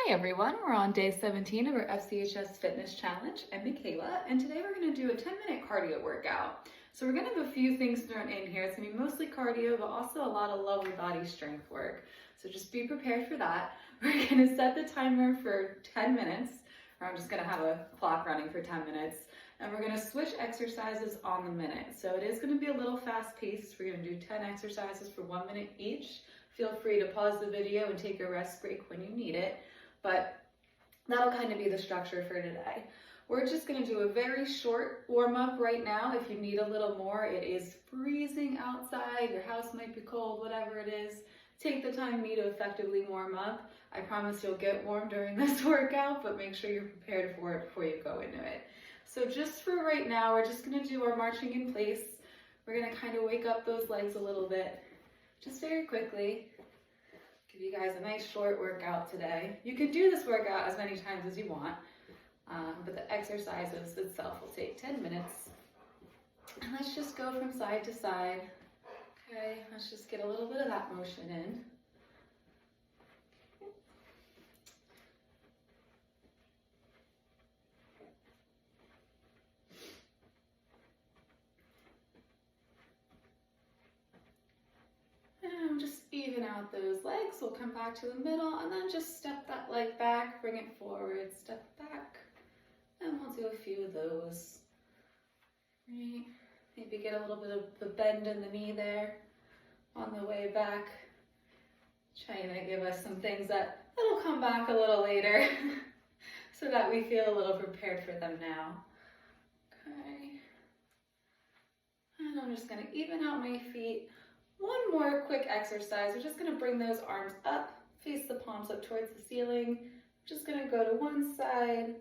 Hi everyone, we're on day 17 of our FCHS Fitness Challenge. I'm Michaela, and today we're going to do a 10-minute cardio workout. So we're going to have a few things thrown in here. It's going to be mostly cardio, but also a lot of lower body strength work. So just be prepared for that. We're going to set the timer for 10 minutes, or I'm just going to have a clock running for 10 minutes. And we're going to switch exercises on the minute. So it is going to be a little fast-paced. We're going to do 10 exercises for 1 minute each. Feel free to pause the video and take a rest break when you need it. But that'll kind of be the structure for today. We're just going to do a very short warm-up right now. If you need a little more, it is freezing outside, your house might be cold, whatever it is. Take the time you need to effectively warm up. I promise you'll get warm during this workout, but make sure you're prepared for it before you go into it. So just for right now, we're just going to do our marching in place. We're going to kind of wake up those legs a little bit, just very quickly. Give you guys a nice short workout today. You can do this workout as many times as you want, but the exercises itself will take 10 minutes. And let's just go from side to side. Okay, let's just get a little bit of that motion in. And just even out those legs. We'll come back to the middle and then just step that leg back, bring it forward, step back, and we'll do a few of those. Right. Maybe get a little bit of the bend in the knee there on the way back. Trying to give us some things that'll come back a little later so that we feel a little prepared for them now. Okay. And I'm just going to even out my feet. One more quick exercise. We're just going to bring those arms up, face the palms up towards the ceiling. We're just going to go to one side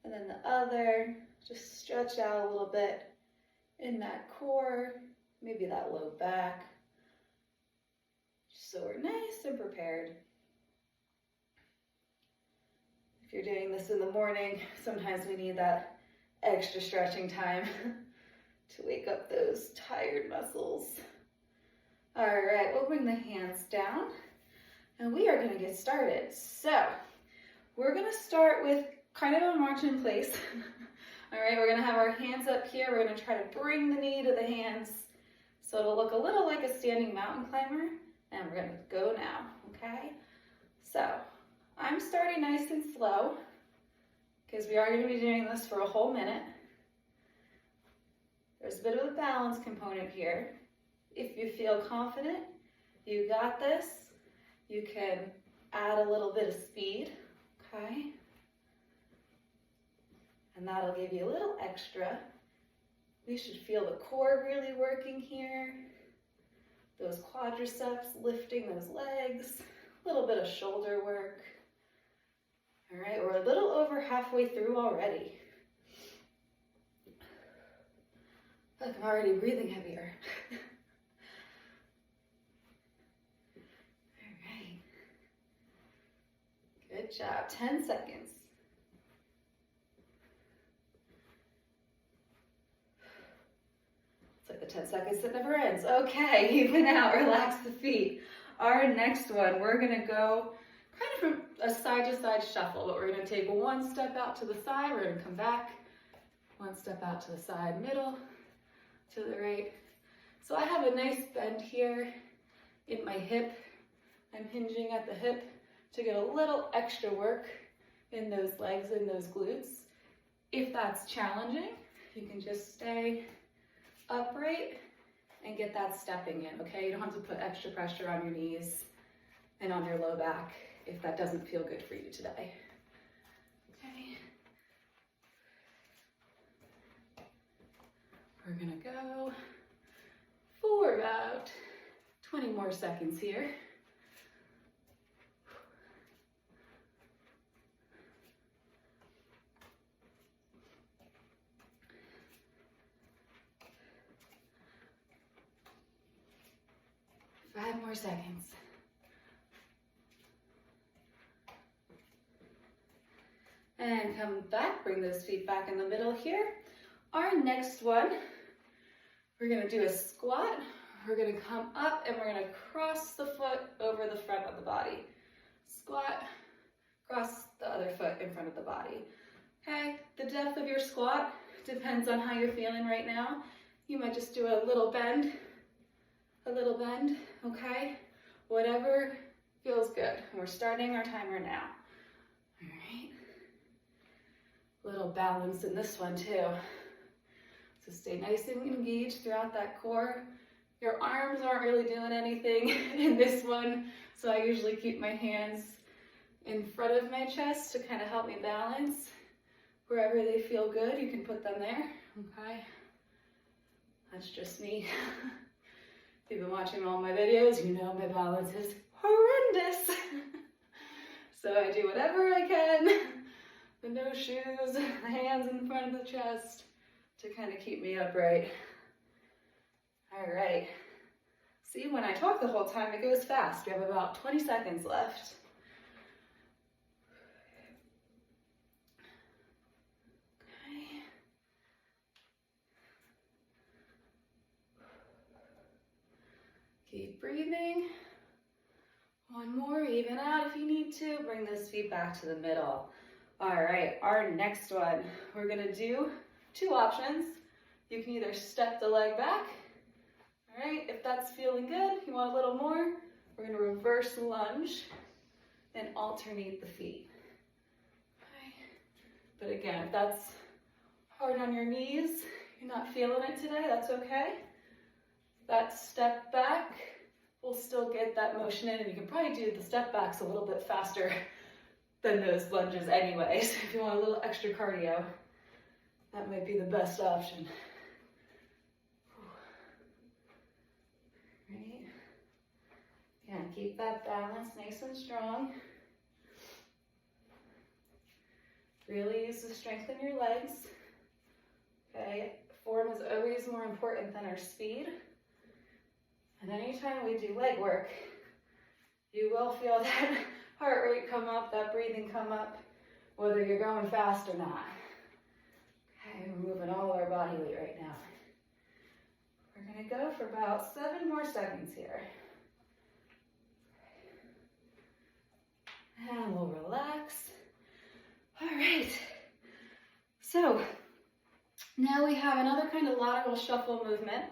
and then the other. Just stretch out a little bit in that core, maybe that low back, just so we're nice and prepared. If you're doing this in the morning, sometimes we need that extra stretching time to wake up those tired muscles. All right, we'll bring the hands down and we are going to get started. So we're going to start with kind of a march in place. All right, we're going to have our hands up here. We're going to try to bring the knee to the hands so it'll look a little like a standing mountain climber. And we're going to go now, okay? So I'm starting nice and slow because we are going to be doing this for a whole minute. There's a bit of a balance component here. If you feel confident, you got this, you can add a little bit of speed, okay? And that'll give you a little extra. We should feel the core really working here. Those quadriceps lifting those legs, a little bit of shoulder work. All right, we're a little over halfway through already. Look, I'm already breathing heavier. Good job, 10 seconds. It's like the 10 seconds that never ends. Okay, even out, relax the feet. Our next one, we're gonna go kind of from a side to side shuffle, but we're gonna take one step out to the side, we're gonna come back, one step out to the side, middle, to the right. So I have a nice bend here in my hip. I'm hinging at the hip to get a little extra work in those legs and those glutes. If that's challenging, you can just stay upright and get that stepping in, okay? You don't have to put extra pressure on your knees and on your low back if that doesn't feel good for you today. Okay. We're gonna go for about 20 more seconds here. Five more seconds. And come back, bring those feet back in the middle here. Our next one, we're gonna do a squat. We're gonna come up and we're gonna cross the foot over the front of the body. Squat, cross The depth of your squat depends on how you're feeling right now. You might just do a little bend, okay? Whatever feels good. We're starting our timer now. All right. Little balance in this one too. So stay nice and engaged throughout that core. Your arms aren't really doing anything in this one, so I usually keep my hands in front of my chest to kind of help me balance. Wherever they feel good, you can put them there, okay? That's just me. If you've been watching all my videos, you know my balance is horrendous. So I do whatever I can, the no shoes, the hands in front of the chest to kind of keep me upright. All right. See, when I talk the whole time, it goes fast. We have about 20 seconds left. Okay. Keep breathing. One more, even out if you need to. Bring those feet back to the middle. All right, our next one, we're gonna do 2 options. You can either step the leg back. All right, if that's feeling good, you want a little more, we're gonna reverse lunge and alternate the feet. Okay. But again, if that's hard on your knees, you're not feeling it today, that's okay. That step back, we'll still get that motion in, and you can probably do the step backs a little bit faster than those lunges anyway. So if you want a little extra cardio, that might be the best option. Right? Yeah, keep that balance nice and strong. Really use the strength in your legs. Okay, form is always more important than our speed. And anytime we do leg work, you will feel that heart rate come up, that breathing come up, whether you're going fast or not. Okay, we're moving all our body weight right now. We're gonna go for about 7 more seconds here. And we'll relax. All right, so now we have another kind of lateral shuffle movement.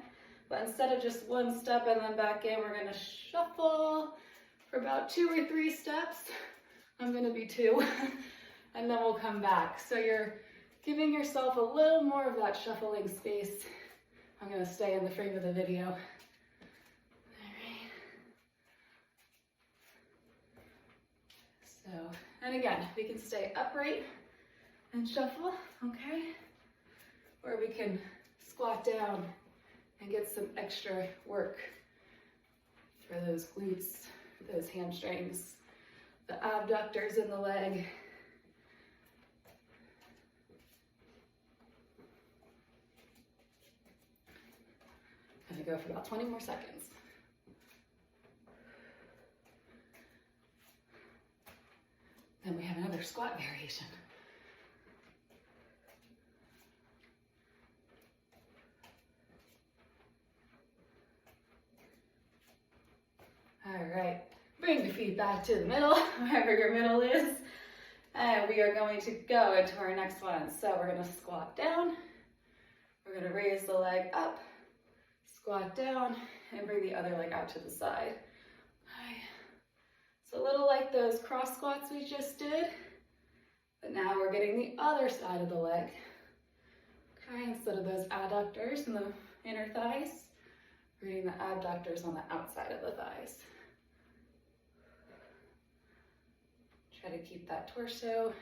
But instead of just 1 step and then back in, we're gonna shuffle for about 2 or 3 steps. I'm gonna be 2, and then we'll come back. So you're giving yourself a little more of that shuffling space. I'm gonna stay in the frame of the video. All right. So, and again, we can stay upright and shuffle, okay? Or we can squat down and get some extra work for those glutes, those hamstrings, the abductors in the leg. Gonna go for about 20 more seconds. Then we have another squat variation. All right, bring the feet back to the middle, wherever your middle is. And we are going to go into our next one. So we're gonna squat down. We're gonna raise the leg up, squat down, and bring the other leg out to the side. Okay. It's a little like those cross squats we just did, but now we're getting the other side of the leg. Okay, instead of those adductors in the inner thighs, we're getting the abductors on the outside of the thighs. Try to keep that torso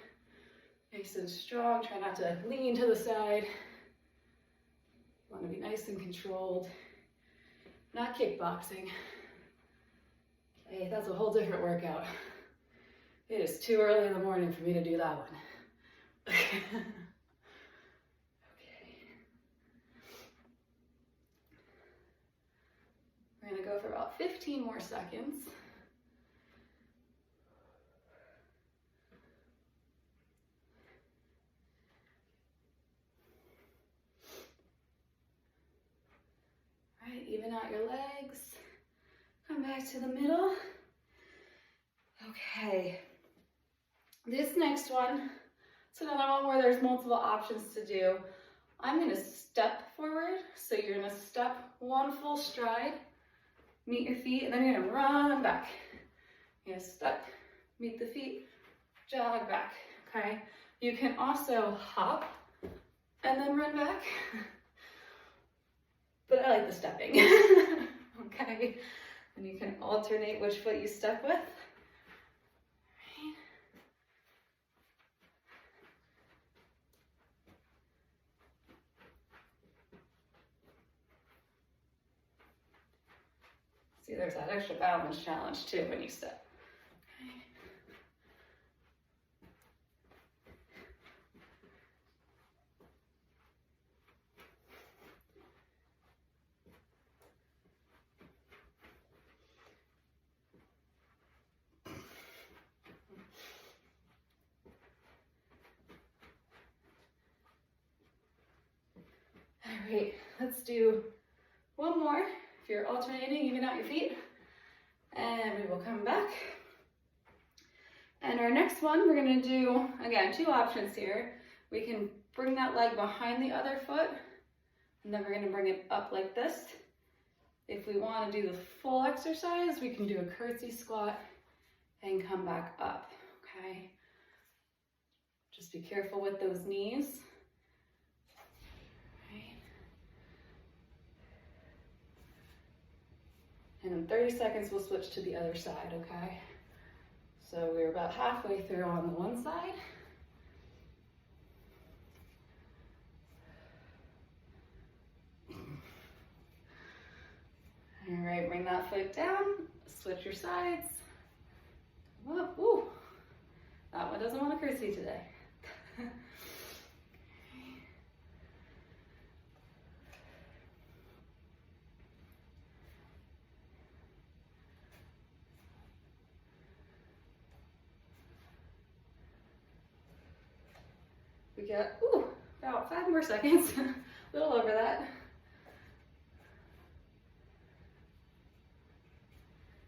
nice and strong. Try not to lean to the side. You want to be nice and controlled. Not kickboxing. Okay, that's a whole different workout. It is too early in the morning for me to do that one. Okay. We're going to go for about 15 more seconds. All right, even out your legs. Come back to the middle. Okay. This next one, So another one where there's multiple options to do. I'm gonna step forward. So you're gonna step one full stride, meet your feet, and then you're gonna run back. You're gonna step, meet the feet, jog back, okay? You can also hop and then run back, but I like the stepping, okay? And you can alternate which foot you step with. See, there's that extra balance challenge too when you step. All right, let's do one more. If you're alternating, even out your feet. And we will come back. And our next one, we're gonna do, again, two options here. We can bring that leg behind the other foot, and then we're gonna bring it up like this. If we wanna do the full exercise, we can do a curtsy squat and come back up, okay? Just be careful with those knees. And in 30 seconds, we'll switch to the other side, okay? So we're about halfway through on the one side. All right, bring that foot down, switch your sides. Whoop, woo. That one doesn't want to curtsy today. We got, about 5 more seconds, a little over that.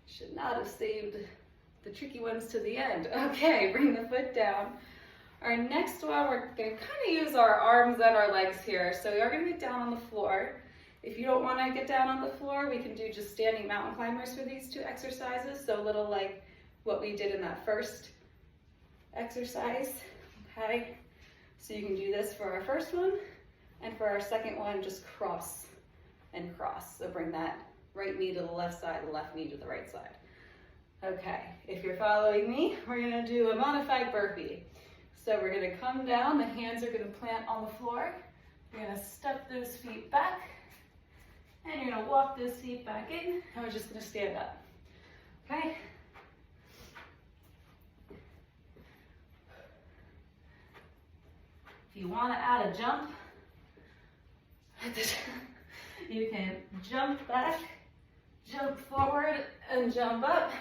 Should not have saved the tricky ones to the end. Okay, bring the foot down. Our next one, we're gonna kind of use our arms and our legs here. So we are gonna get down on the floor. If you don't wanna get down on the floor, we can do just standing mountain climbers for these two exercises. So a little like what we did in that first exercise, okay? So you can do this for our first one, and for our second one, just cross and cross. So bring that right knee to the left side, the left knee to the right side. Okay, if you're following me, we're gonna do a modified burpee. So we're gonna come down, the hands are gonna plant on the floor. You're gonna step those feet back, and you're gonna walk those feet back in, and we're just gonna stand up, okay? If you want to add a jump, you can jump back, jump forward, and jump up.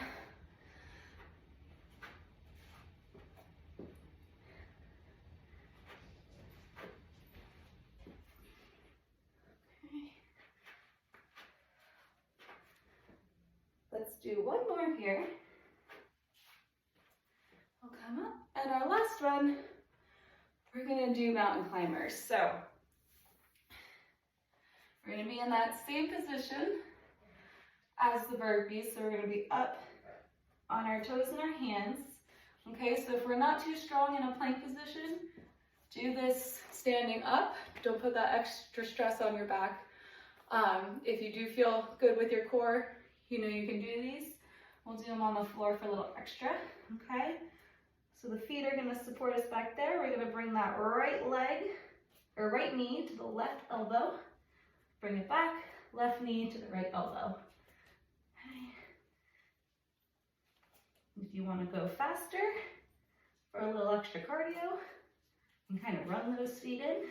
Okay. Let's do one more here. We'll come up, and our last one, we're gonna do mountain climbers. So we're gonna be in that same position as the burpees. So we're gonna be up on our toes and our hands. Okay, so if we're not too strong in a plank position, do this standing up. Don't put that extra stress on your back. If you do feel good with your core, you know you can do these. We'll do them on the floor for a little extra, okay? So the feet are gonna support us back there. We're gonna bring that right leg, or right knee to the left elbow. Bring it back, left knee to the right elbow. Okay. If you wanna go faster, for a little extra cardio, and kind of run those feet in.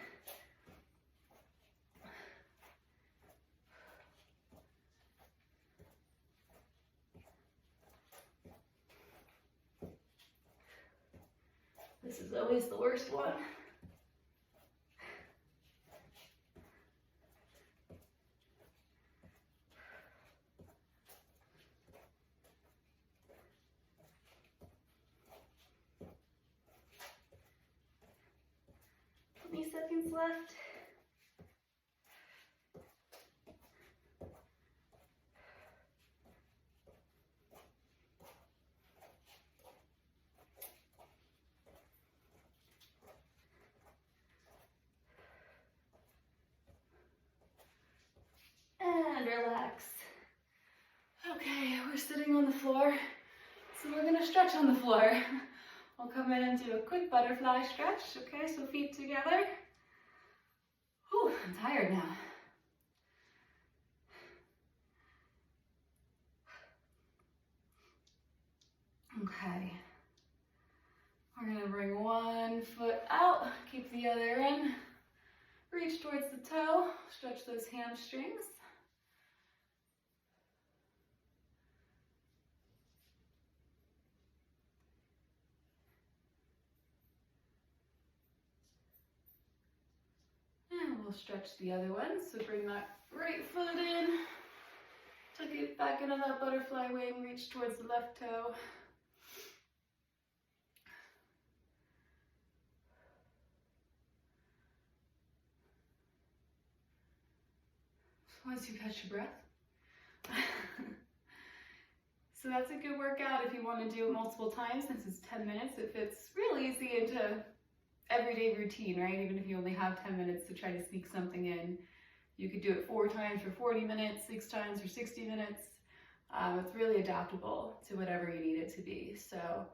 This is always the worst one. seconds left. And relax. Okay, we're sitting on the floor, so we're gonna stretch on the floor. We'll come in and do a quick butterfly stretch, okay? So feet together. Whew, I'm tired now. Okay. We're gonna bring one foot out, keep the other in. Reach towards the toe, stretch those hamstrings. And we'll stretch the other one. So bring that right foot in, tuck it back into that butterfly wing, reach towards the left toe. Once you catch your breath. So that's a good workout if you want to do it multiple times. Since it's 10 minutes, it fits real easy into everyday routine, right? Even if you only have 10 minutes to try to sneak something in. You could do it 4 times for 40 minutes, 6 times for 60 minutes. It's really adaptable to whatever you need it to be. So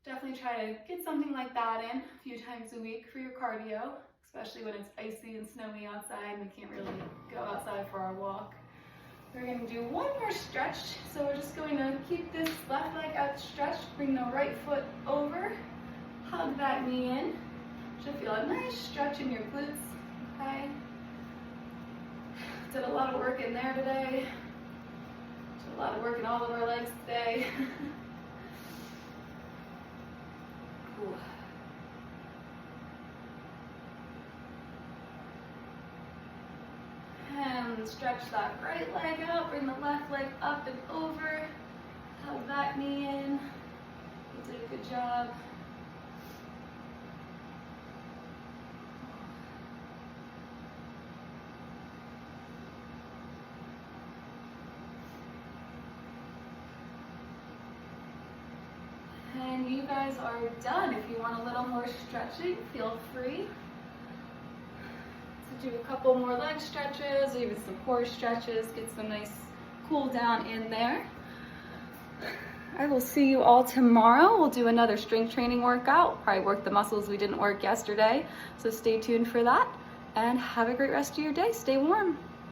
definitely try to get something like that in a few times a week for your cardio, especially when it's icy and snowy outside and we can't really go outside for our walk. We're going to do one more stretch. So we're just going to keep this left leg outstretched, bring the right foot over, hug that knee in. Should feel a nice stretch in your glutes, okay? Did a lot of work in there today. Did a lot of work in all of our legs today. Cool. And stretch that right leg out, bring the left leg up and over, hug that knee in. You did a good job. And you guys are done. If you want a little more stretching, feel free to do a couple more leg stretches, even some core stretches, get some nice cool down in there. I will see you all tomorrow. We'll do another strength training workout, probably work the muscles we didn't work yesterday. So stay tuned for that and have a great rest of your day. Stay warm.